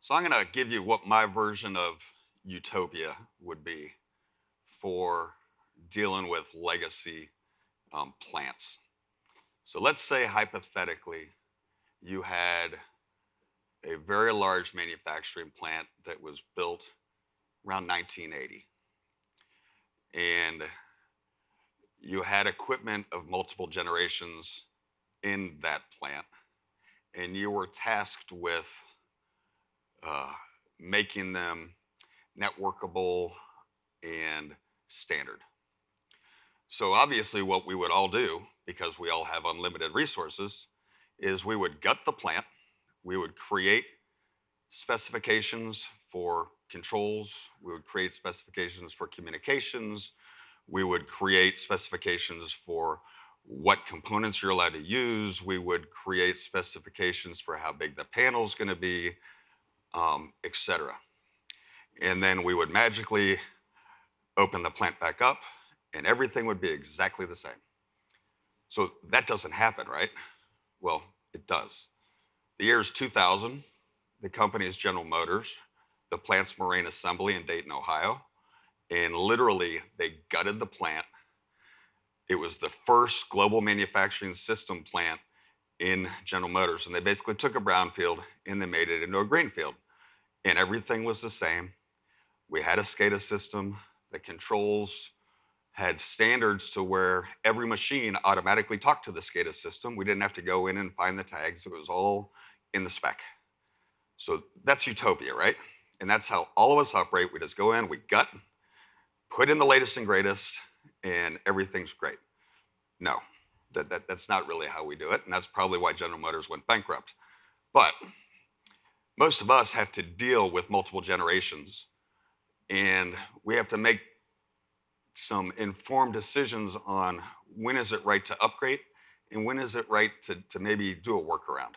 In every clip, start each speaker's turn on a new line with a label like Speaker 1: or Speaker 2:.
Speaker 1: So I'm going to give you what my version of utopia would be for dealing with legacy plants. So let's say hypothetically you had a very large manufacturing plant that was built around 1980, and you had equipment of multiple generations in that plant, and you were tasked with uh, making them networkable and standard. So obviously, what we would all do, because we all have unlimited resources, is we would gut the plant, we would create specifications for controls, we would create specifications for communications, we would create specifications for what components you're allowed to use, we would create specifications for how big the panel is going to be, etc. And then we would magically open the plant back up and everything would be exactly the same. So that doesn't happen, right? Well, it does. The year is 2000. The company is General Motors. The plant's Marine Assembly in Dayton, Ohio. And literally, they gutted the plant. It was the first global manufacturing system plant in General Motors. And they basically took a brownfield and they made it into a greenfield. And everything was the same. We had a SCADA system. The controls had standards to where every machine automatically talked to the SCADA system. We didn't have to go in and find the tags. It was all in the spec. So that's utopia, right? And that's how all of us operate. We just go in, we gut, put in the latest and greatest, and everything's great. No, that's not really how we do it. And that's probably why General Motors went bankrupt. But most of us have to deal with multiple generations, and we have to make some informed decisions on when is it right to upgrade and when is it right to maybe do a workaround.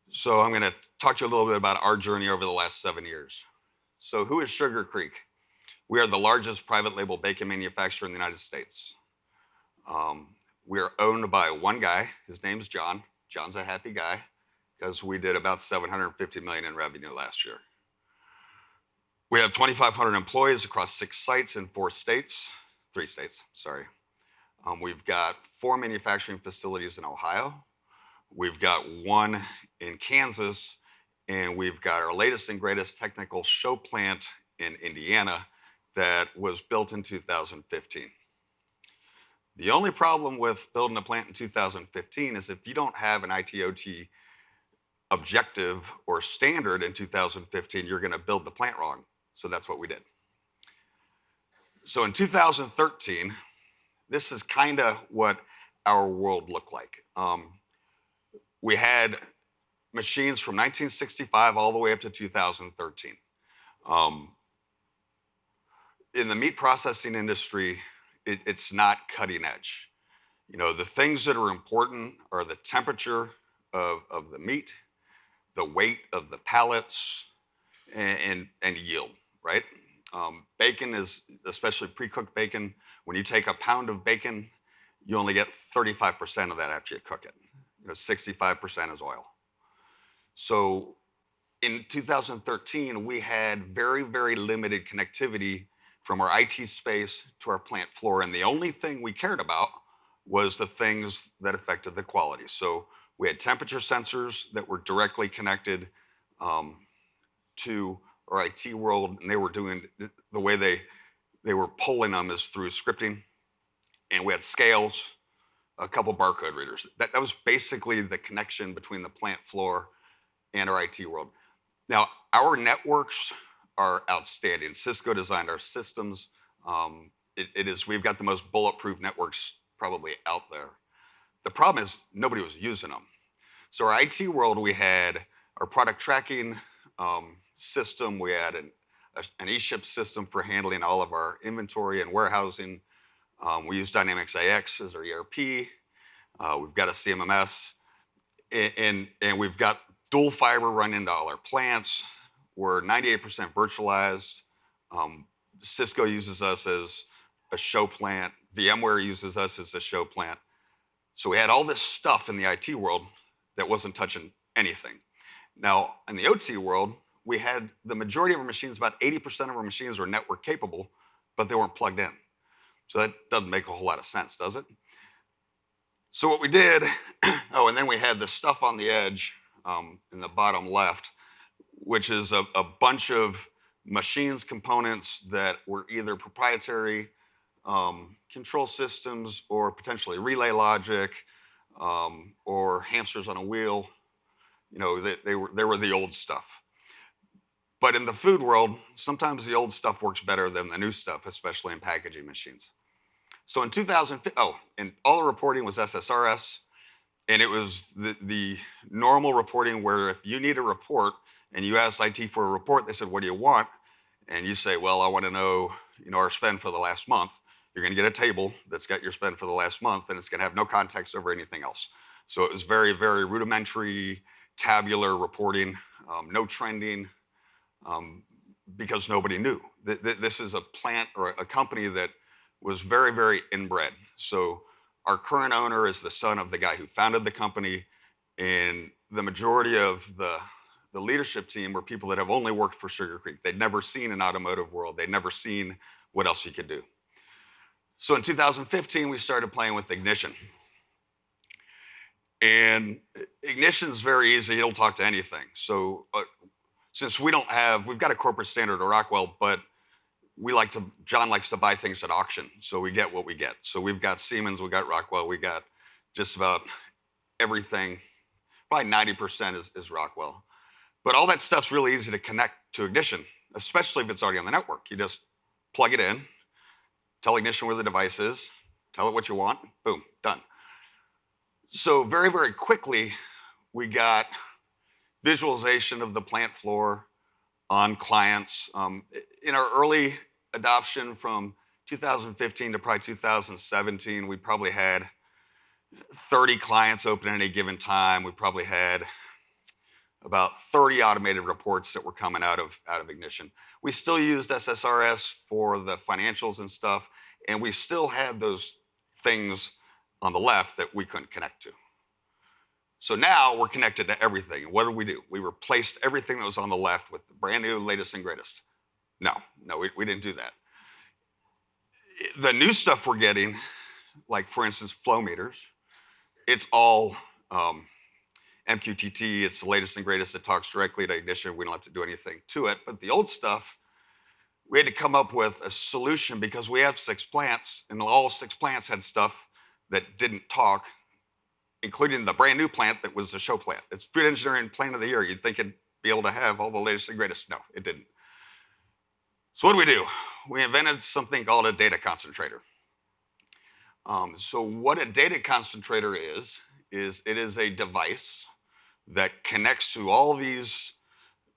Speaker 1: So I'm going to talk to you a little bit about our journey over the last 7 years. So who is Sugar Creek? We are the largest private label bacon manufacturer in the United States. We are owned by one guy. His name's John. John's a happy guy because we did about $750 million in revenue last year. We have 2,500 employees across 6 sites in 3 states, sorry. We've got 4 manufacturing facilities in Ohio. We've got 1 in Kansas, and we've got our latest and greatest technical show plant in Indiana that was built in 2015. The only problem with building a plant in 2015 is if you don't have an IIoT objective or standard in 2015, you're going to build the plant wrong. So that's what we did. So in 2013, this is kind of what our world looked like. We had machines from 1965 all the way up to 2013. In the meat processing industry, it's not cutting edge. You know, the things that are important are the temperature of the meat, the weight of the pallets, and yield, right? Bacon is, especially pre-cooked bacon, when you take a pound of bacon, you only get 35% of that after you cook it. 65% is oil. So in 2013, we had very, very limited connectivity from our IT space to our plant floor. And the only thing we cared about was the things that affected the quality. So we had temperature sensors that were directly connected to our IT world, and they were doing, the way they were pulling them is through scripting. And we had scales, a couple barcode readers. That was basically the connection between the plant floor and our IT world. Now, our networks are outstanding. Cisco designed our systems. We've got the most bulletproof networks probably out there. The problem is nobody was using them. So our IT world, we had our product tracking system. We had an eShip system for handling all of our inventory and warehousing. We use Dynamics AX as our ERP. We've got a CMMS, and we've got dual fiber running into all our plants. We're 98% virtualized. Cisco uses us as a show plant. VMware uses us as a show plant. So we had all this stuff in the IT world that wasn't touching anything. Now, in the OT world, we had the majority of our machines, about 80% of our machines were network capable, but they weren't plugged in. So that doesn't make a whole lot of sense, does it? So what we did, oh, and then we had the stuff on the edge in the bottom left, which is a bunch of machines components that were either proprietary control systems or potentially relay logic or hamsters on a wheel. You know, they were the old stuff. But in the food world, sometimes the old stuff works better than the new stuff, especially in packaging machines. So in 2005, and all the reporting was SSRS, and it was the normal reporting where if you need a report and you ask IT for a report, they said, what do you want? And you say, well, I want to know, our spend for the last month. You're going to get a table that's got your spend for the last month, and it's going to have no context over anything else. So it was very, very rudimentary, tabular reporting, no trending, because nobody knew. This is a plant or a company that was very, very inbred. So our current owner is the son of the guy who founded the company, and the majority of the leadership team were people that have only worked for Sugarcreek. They'd never seen an automotive world. They'd never seen what else you could do. So in 2015, we started playing with ignition. And ignition is very easy. It'll talk to anything. So since we've got a corporate standard at Rockwell, but John likes to buy things at auction. So we get what we get. So we've got Siemens, we got Rockwell, we got just about everything. Probably 90% is Rockwell. But all that stuff's really easy to connect to ignition, especially if it's already on the network. You just plug it in, tell ignition where the device is, tell it what you want, boom, done. So very, very quickly, we got visualization of the plant floor on clients. In our early adoption from 2015 to probably 2017, we probably had 30 clients open at any given time. We probably had about 30 automated reports that were coming out of ignition. We still used SSRS for the financials and stuff, and we still had those things on the left that we couldn't connect to. So now we're connected to everything. And what did? We replaced everything that was on the left with the brand new, latest and greatest. No, we didn't do that. The new stuff we're getting, like for instance, flow meters, it's all MQTT, it's the latest and greatest. It talks directly to ignition. We don't have to do anything to it. But the old stuff, we had to come up with a solution because we have 6 plants, and all 6 plants had stuff that didn't talk, including the brand new plant that was a show plant. It's Food Engineering Plant of the Year. You'd think it'd be able to have all the latest and greatest. No, it didn't. So what do? We invented something called a data concentrator. So what a data concentrator is it is a device that connects to all these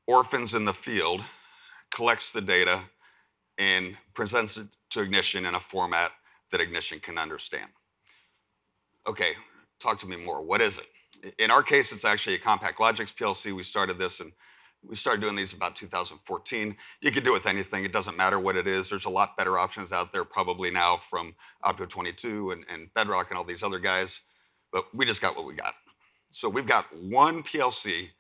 Speaker 1: orphans in the field, collects the data, and presents it to ignition in a format that ignition can understand. Okay, talk to me more. What is it? In our case, it's actually a Compact Logics PLC. We started this and we started doing these about 2014. You can do it with anything. It doesn't matter what it is. There's a lot better options out there probably now from Opto 22 and Bedrock and all these other guys, but we just got what we got. So we've got one PLC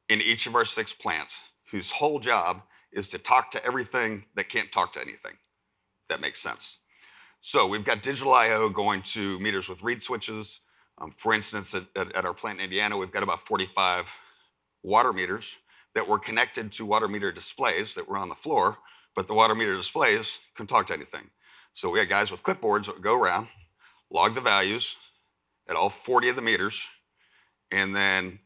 Speaker 1: in each of our 6 plants whose whole job is to talk to everything that can't talk to anything, if that makes sense. So we've got digital I/O going to meters with reed switches. For instance, at our plant in Indiana, we've got about 45 water meters that were connected to water meter displays that were on the floor, but the water meter displays couldn't talk to anything. So we had guys with clipboards that would go around, log the values at all 40 of the meters, and then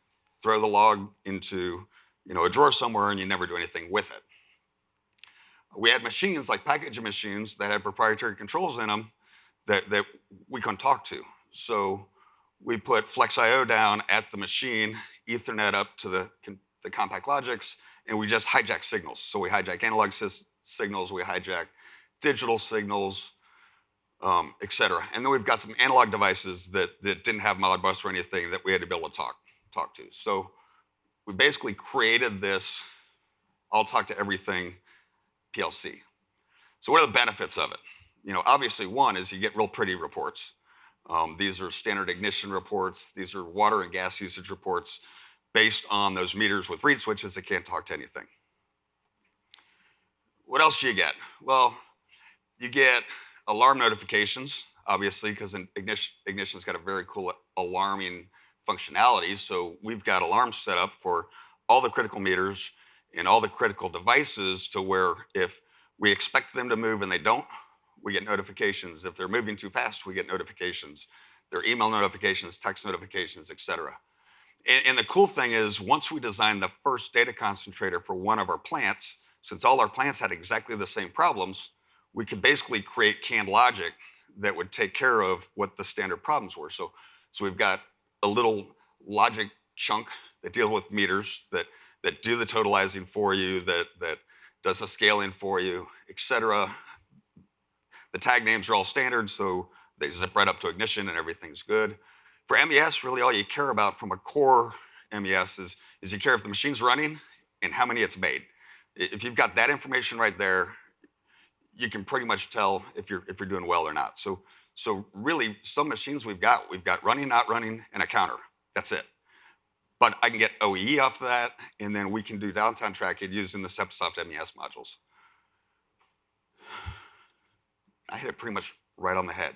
Speaker 1: throw the log into a drawer somewhere, and you never do anything with it. We had machines like packaging machines that had proprietary controls in them that we couldn't talk to. So we put FlexIO down at the machine, Ethernet up to the Compact Logics, and we just hijack signals. So we hijack analog signals, we hijack digital signals, et cetera. And then we've got some analog devices that didn't have Modbus or anything that we had to be able to talk to. So we basically created this all talk to everything PLC. So what are the benefits of it? Obviously one is you get real pretty reports. These are standard ignition reports. These are water and gas usage reports. based on those meters with reed switches that can't talk to anything. What else do you get? Well, you get alarm notifications, obviously, because ignition's got a very cool alarming functionality. So we've got alarms set up for all the critical meters and all the critical devices to where if we expect them to move and they don't, we get notifications. If they're moving too fast, we get notifications. There are email notifications, text notifications, et cetera. And the cool thing is, once we designed the first data concentrator for one of our plants, since all our plants had exactly the same problems, we could basically create canned logic that would take care of what the standard problems were. So we've got a little logic chunk that deals with meters, that do the totalizing for you, that does the scaling for you, et cetera. The tag names are all standard, so they zip right up to ignition and everything's good. For MES, really all you care about from a core MES is you care if the machine's running and how many it's made. If you've got that information right there, you can pretty much tell if you're doing well or not. So really, some machines we've got running, not running, and a counter. That's it. But I can get OEE off of that, and then we can do downtime tracking using the Stauft MES modules. I hit it pretty much right on the head.